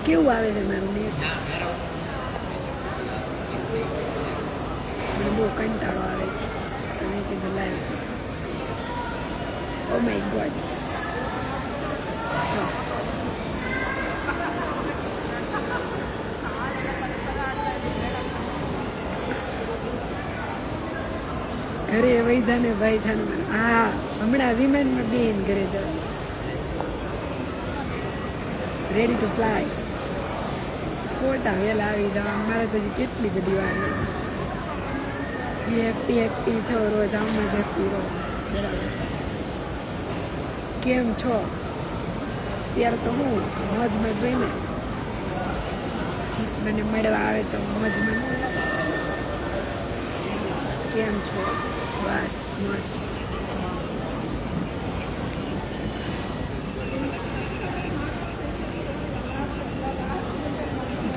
કેવું આવે છે મારું નેટ? મને બહુ કંટાળો આવે છે. તો મેં કીધું લાઈવ. Oh my God. જો ઘરે વહી જાને ભાઈ જાને. હા, હમણાં વિમાનમાં બેન ઘરે જવાનું. Ready to fly. ફોટા વહેલા આવી જવા. મારે તો હજી કેટલી બધી વાર છે. હેપી હેપી છો, રોજ આમ જ હેપી રહો. બરાબર. કેમ છો? ત્યારે તો હું મોજમાં જ હોય ને. જીત મને મળવા આવે તો મોજમાં. કેમ છો? બસ મસ્ત.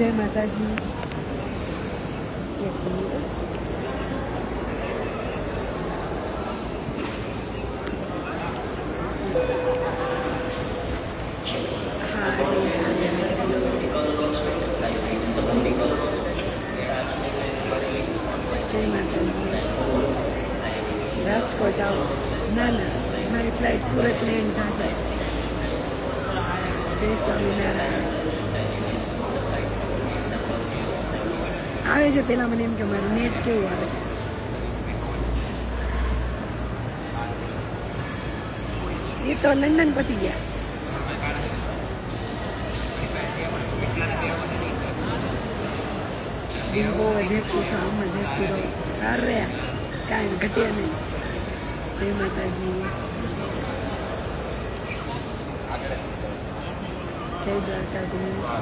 જય માતાજી. એક મિનિટ. જય માતાજી. રાજકોટ આવો. ના ના, મારી ફ્લાઇટ સુરત લેન્ડ થશે. જય સ્વામિનારાયણ. આવે છે પેલા મને એમ કે મારું નેટ કેવું આવે છે. એ તો લંડન પહોંચી ગયા. બહુ જ હેપી છો, આમ જ હેપી રહો. અરે કાંઈ ઘટે નહીં. જય માતાજી. જય દ્વારકાધીશ.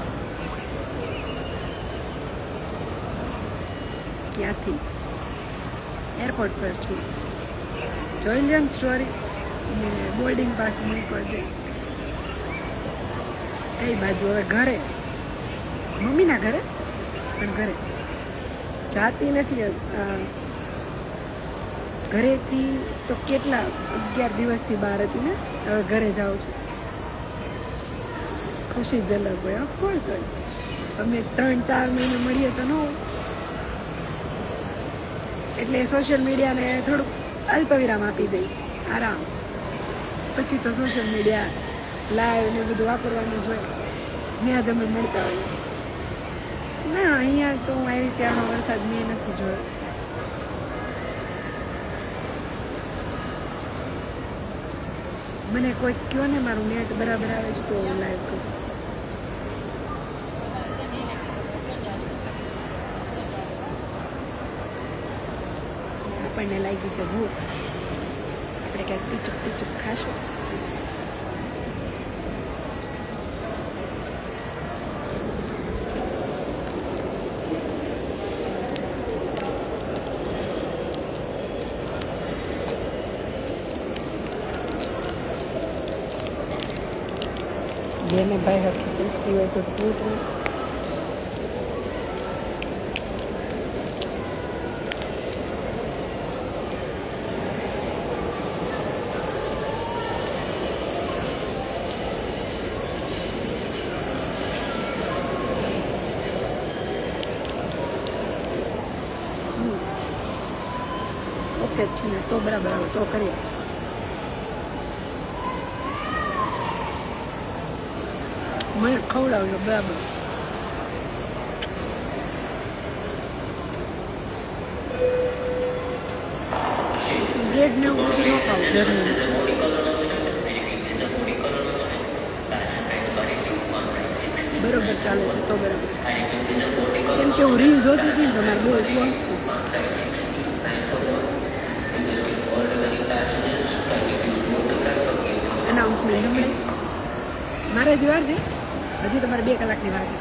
ક્યાંથી? એરપોર્ટ પર છું. જોઈ લે સ્ટોરી ને બોર્ડિંગ પાસ મૂકો છે. કઈ બાજુ? હવે ઘરે, મમ્મીના ઘરે. પણ ઘરે જાતી નથી. ઘરેથી તો કેટલા 11 દિવસથી બહાર હતી ને. હવે ઘરે જાઉં છું. ખુશી જ અલગ હોય. ઓફકોર્સ હોય. અમે 3-4 મહિને મળીએ તો ન હોય. એટલે સોશિયલ મીડિયાને થોડુંક અલ્પવિરામ આપી દઈ. આરામ. પછી તો સોશિયલ મીડિયા લાઈવ ને બધું વાપરવાનું જ હોય. ત્યાં જ અમે મળતા હોઈએ. ના, અહીંયા તો હું આવી ત્યાંનો વરસાદ મેં નથી જોયો. મને કોઈ કહો ને મારું નેટ બરાબર આવે છે તો હું લાઈવ કરું. આપણને લાગી છે ભૂખ. આપણે ક્યાંક ટીચુક ખાશું. જેને ભાઈ હરખી પૂછતી હોય તો પૂછવું. ઓકે જ છે ને, તો બરાબર આવે તો કરીએ. મને ખવડાવજો બરાબર. બ્રેડ ને એવું બધું ન ખાવું જર્ની. બરોબર ચાલે છે તો બરાબર. કેમ કે હું રીલ જોતી હતી ને તમારે બહુ જોઈ. અનાઉન્સમેન્ટ હમણાં મારે જ વાર છે. હજી તમારે 2 કલાકની વાર છે.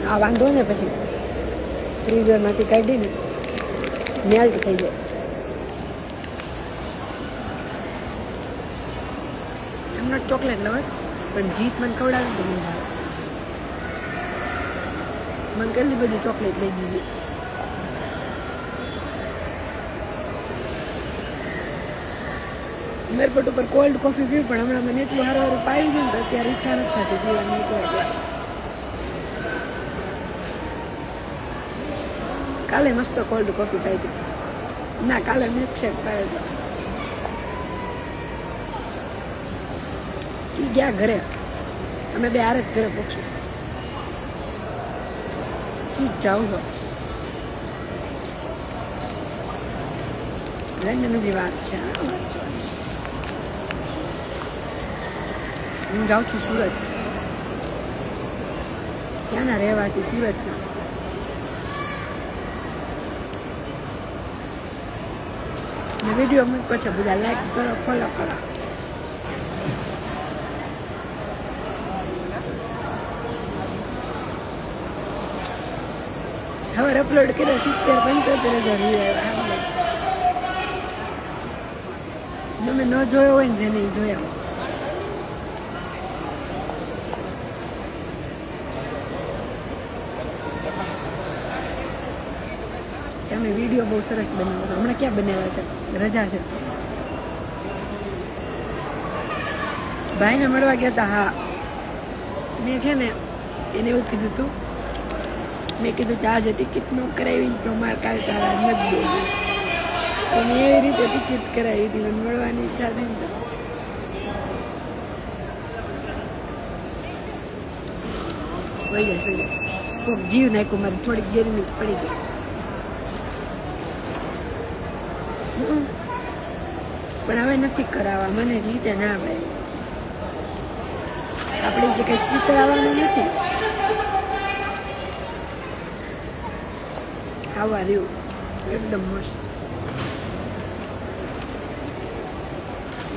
આ વાંધો ને પછી ફ્રીઝરમાંથી કાઢીને મેલ્ટ થઈ જાય. એમનો ચોકલેટ લવર પણ જીત મને ખવડાવે તો મને ભાવે. મને કેટલી બધી ચોકલેટ લઈ દીધી. એરપોર્ટ ઉપર કોલ્ડ કોફી પીવું, પણ હમણાં મને એટલું સારું સારું પાયું છે ને તો અત્યારે ઈચ્છા નથી થતી પીવાની. તો કાલે મસ્ત કોલ્ડ કોફી પાઈ હતી. ના, કાલે મિલ્કશેક પાયો હતો. કી ગયા ઘરે, અમે બે હારે જ ઘરે પહોંચશું. શી જાઉં છો? લંડન હજી વાત છે. હું જાઉં છું સુરત. ક્યાંના રહેવાસી સુરતના. વિડીયો મૂકો છો, બધા લાઈક કરો, ફોલો કરો. હવે અપલોડ કર્યો 70-75 હજાર વ્યૂ આવ્યા. તમે ન જોયો હોય ને જેને જોયા તમે વિડીયો બહુ સરસ બનાવો છો. હમણાં ક્યાં બનાવ્યા છે? રજા છે. ભાઈને મળવા ગયા હતા. હા, મેં છે ને એને એવું કીધું હતું. મેં કીધું કે આજે ટિકિટ ન કરાવી તો મારે કાલે તારા નથી દેવી. તો મેં એવી રીતે ટિકિટ કરાવી હતી. મને મળવાની ઈચ્છા થઈ ને વહી જાય. કોઈક જીવ નાખ્યું મારી. થોડીક ગરમી પડી ગઈ. પણ હવે નથી કરાવવા. મને રીતે ના ભાઈ, આપણે જે કંઈ ચિત્ર આવવાનું નથી. આવા રહ્યું એકદમ મસ્ત.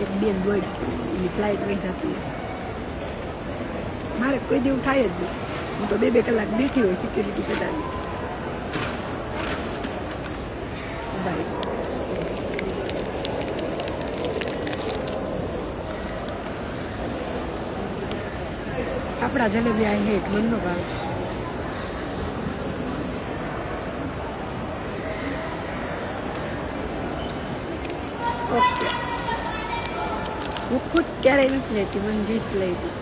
એક બેન દોડ એની ફ્લાઇટ રહી જતી છે. મારે કોઈ દેવું થાય જ નહીં. હું તો 2-2 કલાક બેઠી હોય સિક્યુરિટી પેટાની. ભાઈ આપણા જલેબી આ હેઠ મનનો ભાવ. ઓકે, હું ખુદ ક્યારેય નથી લેતી. મને જીત લઈ હતી.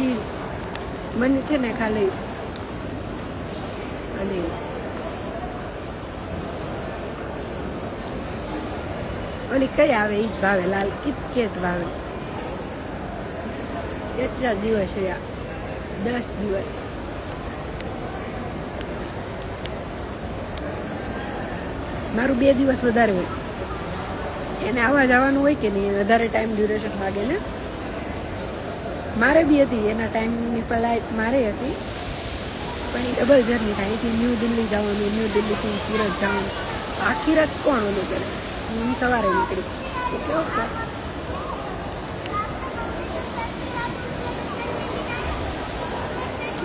એ મને છે ને ખાલી અને ઓલી કઈ આવે એ જ ભાવે. લાલ કિટકેટ ભાવે. કેટલા દિવસ રહ્યા? 10 દિવસ. મારું 2 દિવસ વધારે હોય. એને આવવા જવાનું હોય કે નહીં, વધારે ટાઈમ ડ્યુરેશન માગે ને. મારે બી હતી એના ટાઈમની ફ્લાઇટ મારે હતી, પણ એ ડબલ જર્ની થાય. અહીંથી ન્યૂ દિલ્હી જવાનું, ન્યૂ દિલ્હીથી સુરત જવાનું. આખી રાત કોણ ઓલું કરે? હું સવારે નીકળીશ તો કેવો થાય?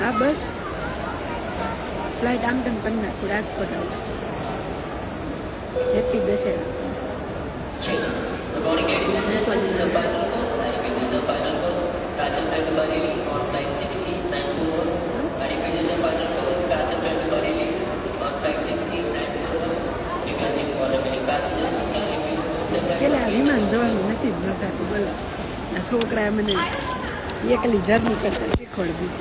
હા બસ ફ્લાઇટ આમ તેમ કરી નાખું. રાજકોટ આવું. Happy Dussehra. Good morning, ladies and gentlemen. This is the final call. I repeat, this is the final call. Kazim to Bareilly on flight 16-941. I repeat, this is the final call. Kazim to Bareilly on flight 16-941. Requesting for remaining passengers. I repeat, the પેલા વિમાન જવાનું નસીબ ન થતું. બોલો, આ છોકરાએ મને એકલી જર્ની કરતા શીખવાડી.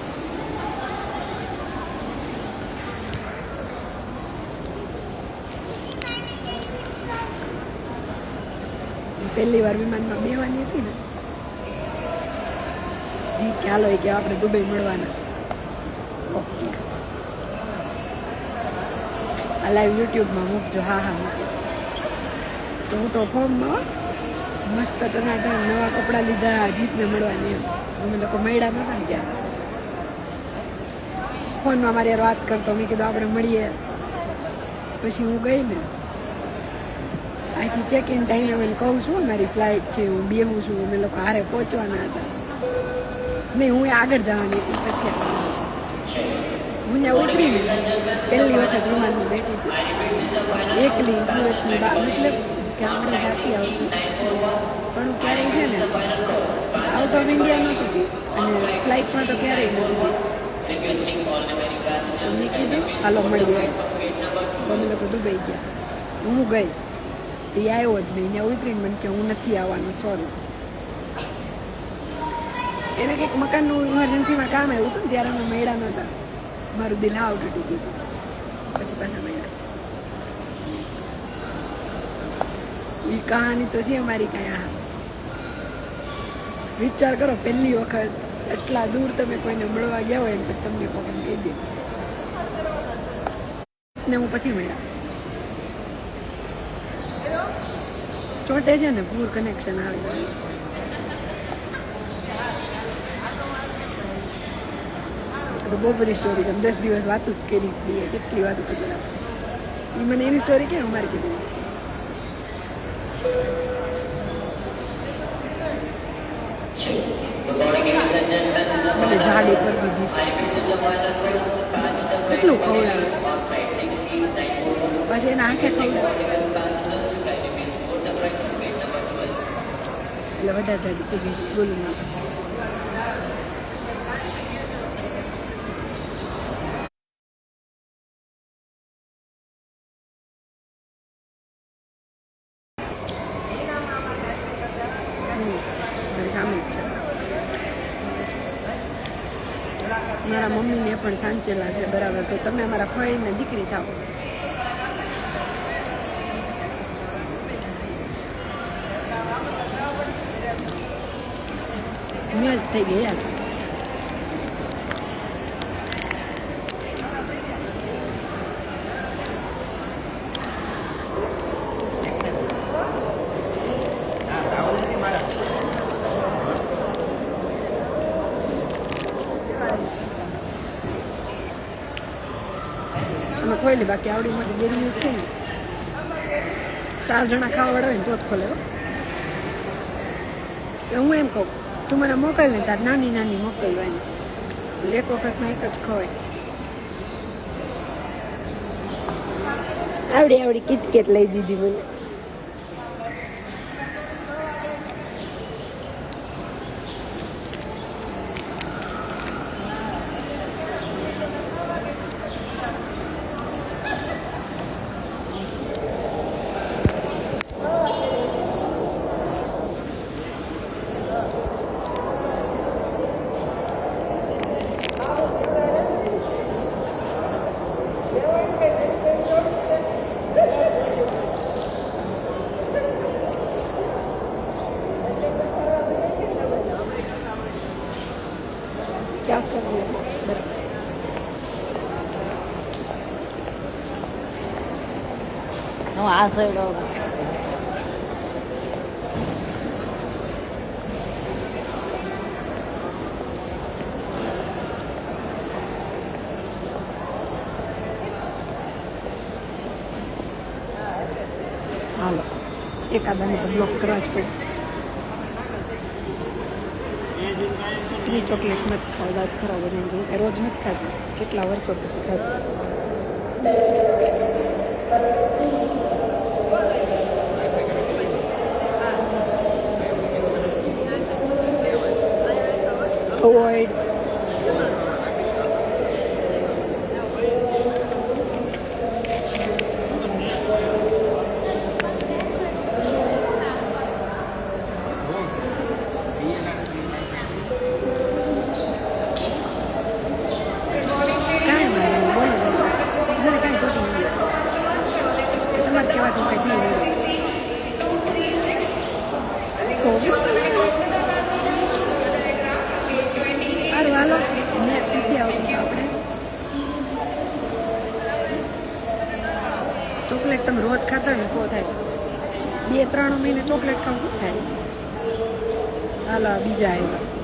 પહેલી વાર વિમાનમાં બેવાની હતી ને, જી ખ્યાલ હોય કે આપણે દુબઈ મળવાના. ઓકે, આ લાઈવ યુટ્યુબમાં મૂકજો. હા હા મૂકીશ. તો હું તો ફોર્મમાં મસ્ત ટનાટન નવા કપડાં લીધા જીતને મળવાની. એમ અમે લોકો મળ્યા નતા ને ત્યાં. ફોનમાં મારી યાર વાત કરતો. મેં કીધું આપણે મળીએ. પછી હું ગઈ ને, અહીંથી ચેક ઇન ટાઈમે અમે કહું છું મારી ફ્લાઇટ છે, હું બેહું છું. અમે લોકો હારે પહોંચવાના હતા. નહીં, હું આગળ જવાની હતી. પછી હું ત્યાં ઉતરી ને પહેલી વખત વિમાનમાં બેઠી હતી એકલી સુરતની બહાર. મતલબ કે આપણે જાતી આવતી, પણ હું ક્યારેય છે ને આઉટ ઓફ ઇન્ડિયા નહોતી ગઈ અને ફ્લાઇટમાં તો ક્યારેય નહોતી ગઈ. તો મેં કીધું હાલો મળીએ. તો અમે લોકો દુબઈ ગયા. હું ગઈ એ આવ્યો જ નહીં. ત્યાં ઉતરીને મને કે હું નથી આવવાનો, સોરી. એને કંઈક મકાનનું ઇમરજન્સીમાં કામ આવ્યું હતું ને ત્યારે અમે મળ્યા નહોતા. મારું દિલ હાવ તૂટી ગયું હતું. પછી પાછા મળ્યા. એ કહાની તો છે અમારી કાંઈ. આ વિચાર કરો, પહેલી વખત એટલા દૂર તમે કોઈને મળવા ગયા હોય ને તમને કોઈ એમ કહી દે ને હું પછી મળ્યા. ચોટે છે ને પૂર કનેક્શન આવી ગયું. તો બહુ બધી સ્ટોરી છે. 10 દિવસ વાતું જ કરી દઈએ. કેટલી વાતો કરી એ મને એની સ્ટોરી કેમ અમારી કીધી. મને જાડી પર દીધી છે. કેટલું ખવડાવે પછી એના આંખે ખવડાવે એટલે વધારે જાડી થઈ ગઈ છે. બોલું ના સામે જ છે. મારા મમ્મીને પણ સાંચેલા છે બરાબર કે તમે અમારા ભાઈને દીકરી થાવ. મેળ થઈ ગયા. અમે ખોલી બાકી આવડી મોટી ગેરી છે ને 4 જણા ખાવા વાળા હોય ને તો જ ખોલે. હું એમ કહું તું મને મોકલ ને તાર નાની નાની મોકલવાની. એક વખતમાં એક જ ખવાય. આવડી કિટકેટ લઈ દીધી મને. क्या कर रहे हो? હું આ સાઈડ હાલો એકાદાને તો બ્લોક કરવા જ પડે. ચોકલેટ નથી ખાવા ખરાબ જ એમ કે રોજ નથી ખાતી. કેટલા વર્ષો પછી ખાતી. અવોઇડ સારું હાલો ને પીથી આવતું આપણે. ચોકલેટ તમે રોજ ખાતા હોય ને તો થાય. 2-3 મહિને ચોકલેટ ખાવું થાય. હાલો બીજા આવ્યા.